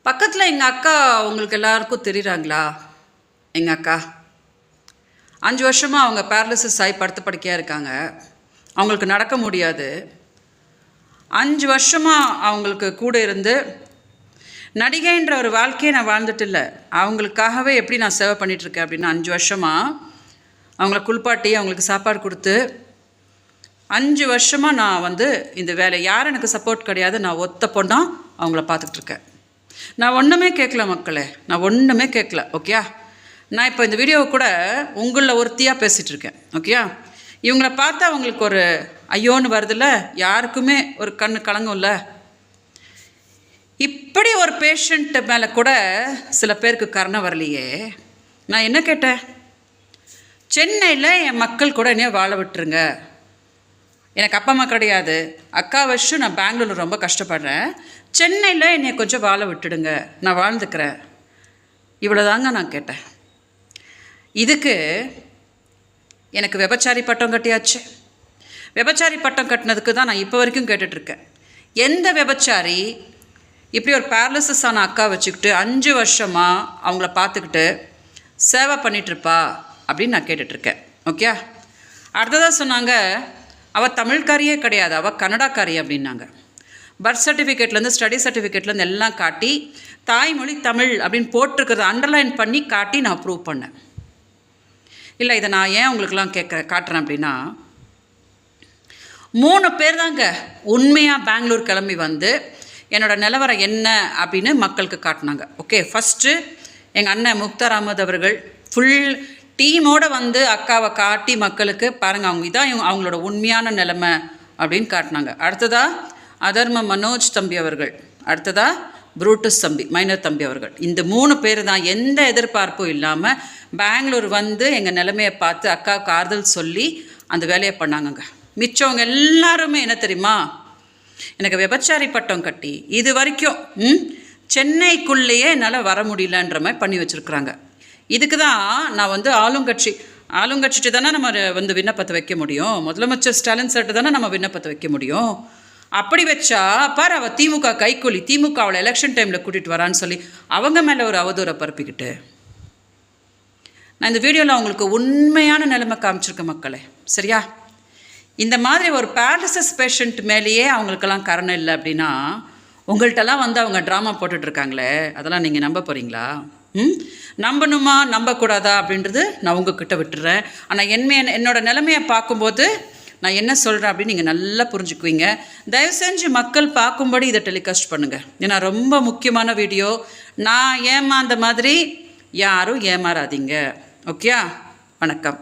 பக்கத்தில் எங்கள் அக்கா உங்களுக்கு எல்லாருக்கும் தெரியுறாங்களா? எங்கள் அக்கா 5 வருஷமாக அவங்க பேரலிசிஸ் ஆகி படுத்த படுக்கையாக இருக்காங்க. அவங்களுக்கு நடக்க முடியாது. 5 வருஷமாக அவங்களுக்கு கூட இருந்து நடிகைன்ற ஒரு வாழ்க்கையை நான் வாழ்ந்துட்டு இல்லை, அவங்களுக்காகவே எப்படி நான் சேவை பண்ணிகிட்ருக்கேன் அப்படின்னா 5 வருஷமாக அவங்கள குளிப்பாட்டி அவங்களுக்கு சாப்பாடு கொடுத்து 5 வருஷமாக நான் இந்த வேலை யாரும் எனக்கு சப்போர்ட் கிடையாது. நான் ஒத்த பொண்ணாக அவங்கள பார்த்துட்ருக்கேன். நான் ஒன்றுமே கேட்கல மக்களே, நான் ஒன்றுமே கேட்கல. ஓகேயா? நான் இப்போ இந்த வீடியோவை கூட உங்களில் ஒருத்தியாக பேசிகிட்ருக்கேன். ஓகேயா? இவங்கள பார்த்தா அவங்களுக்கு ஒரு ஐயோன்னு வருதில்ல, யாருக்குமே ஒரு கண்ணு கலங்கும்ல. இப்படி ஒரு பேஷண்ட்டு மேலே கூட சில பேருக்கு கருணை வரலையே. நான் என்ன கேட்டேன்? சென்னையில் என் மக்கள் கூட என்னைய வாழ விட்டுருங்க. எனக்கு அப்பா அம்மா கிடையாது, அக்கா வருஷம் நான் பெங்களூரில் ரொம்ப கஷ்டப்படுறேன், சென்னையில் என்னை கொஞ்சம் வாழ விட்டுடுங்க, நான் வாழ்ந்துக்கிறேன். இவ்வளோதாங்க நான் கேட்டேன். இதுக்கு எனக்கு விபச்சாரி பட்டம் கட்டியாச்சு. விபச்சாரி பட்டம் கட்டினதுக்கு தான் நான் இப்போ வரைக்கும் கேட்டுட்ருக்கேன். எந்த விபச்சாரி இப்படி ஒரு பேரலிசிஸ் ஆன அக்கா வச்சுக்கிட்டு 5 வருஷமாக அவங்கள பார்த்துக்கிட்டு சேவை பண்ணிகிட்ருப்பா அப்படின்னு நான் கேட்டுட்ருக்கேன். ஓகே? அடுத்ததாக சொன்னாங்க, அவள் தமிழ்காரியே கிடையாது, அவள் கன்னடாக்காரி அப்படின்னாங்க. பர்த் சர்டிஃபிகேட்லேருந்து ஸ்டடி சர்டிஃபிகேட்லேருந்து எல்லாம் காட்டி தாய்மொழி தமிழ் அப்படின்னு போட்டிருக்கிறத அண்டர்லைன் பண்ணி காட்டி நான் ப்ரூவ் பண்ணேன். இல்லை, இதை நான் ஏன் உங்களுக்கெல்லாம் காட்டுறேன் அப்படின்னா, 3 பேர் தாங்க உண்மையாக பெங்களூர் கிளம்பி என்னோடய நிலவரம் என்ன அப்படின்னு மக்களுக்கு காட்டினாங்க. ஓகே, ஃபஸ்ட்டு எங்கள் அண்ணன் முக்தார் அகமது அவர்கள் ஃபுல் டீமோடு அக்காவை காட்டி மக்களுக்கு பாருங்கள், அவங்க இதான் அவங்களோட உண்மையான நிலைமை அப்படின்னு காட்டினாங்க. அடுத்ததாக அதர்ம மனோஜ் தம்பி அவர்கள், அடுத்ததாக புரூட்டஸ் தம்பி, மைனர் தம்பி அவர்கள். இந்த 3 பேர் தான் எந்த எதிர்பார்ப்பும் இல்லாமல் பெங்களூர் எங்கள் நிலைமையை பார்த்து அக்காவுக்கு ஆறுதல் சொல்லி அந்த வேலையை பண்ணாங்கங்க. மிச்சவங்க எல்லாருமே என்ன தெரியுமா, எனக்கு விபச்சாரி பட்டம் கட்டி இது வரைக்கும் சென்னைக்குள்ளேயே என்னால் வர முடியலன்ற மாதிரி பண்ணி வச்சுருக்குறாங்க. இதுக்கு தான் நான் ஆளுங்கட்சிட்டு தானே நம்ம விண்ணப்பத்தை வைக்க முடியும். முதலமைச்சர் ஸ்டாலின் சார்ட்டு தானே நம்ம விண்ணப்பத்தை வைக்க முடியும். அப்படி வச்சா பார், அவள் திமுக கைக்கூலி, திமுக அவளை எலெக்ஷன் டைமில் கூட்டிகிட்டு வரான்னு சொல்லி அவங்க மேலே ஒரு அவதூறை பரப்பிக்கிட்டு நான் இந்த வீடியோவில் அவங்களுக்கு உண்மையான நிலைமை காமிச்சிருக்கேன் மக்களே. சரியா? இந்த மாதிரி ஒரு பேரலிசிஸ் பேஷண்ட் மேலேயே அவங்களுக்கெல்லாம் கருணை இல்லை அப்படின்னா, உங்கள்கிட்டலாம் அவங்க ட்ராமா போட்டுட்ருக்காங்களே, அதெல்லாம் நீங்கள் நம்ப போகிறீங்களா? நம்பணுமா நம்பக்கூடாதா அப்படின்றது நான் உங்ககிட்ட விட்டுறேன். ஆனால் என்னோடய நிலைமையை பார்க்கும்போது நான் என்ன சொல்கிறேன் அப்படின்னு நீங்கள் நல்லா புரிஞ்சுக்குவீங்க. தயவு செஞ்சு மக்கள் பார்க்கும்படி இதை டெலிகாஸ்ட் பண்ணுங்கள். ஏன்னா ரொம்ப முக்கியமான வீடியோ. நான் ஏமாந்த மாதிரி யாரும் ஏமாறாதீங்க. ஓகே? வணக்கம்.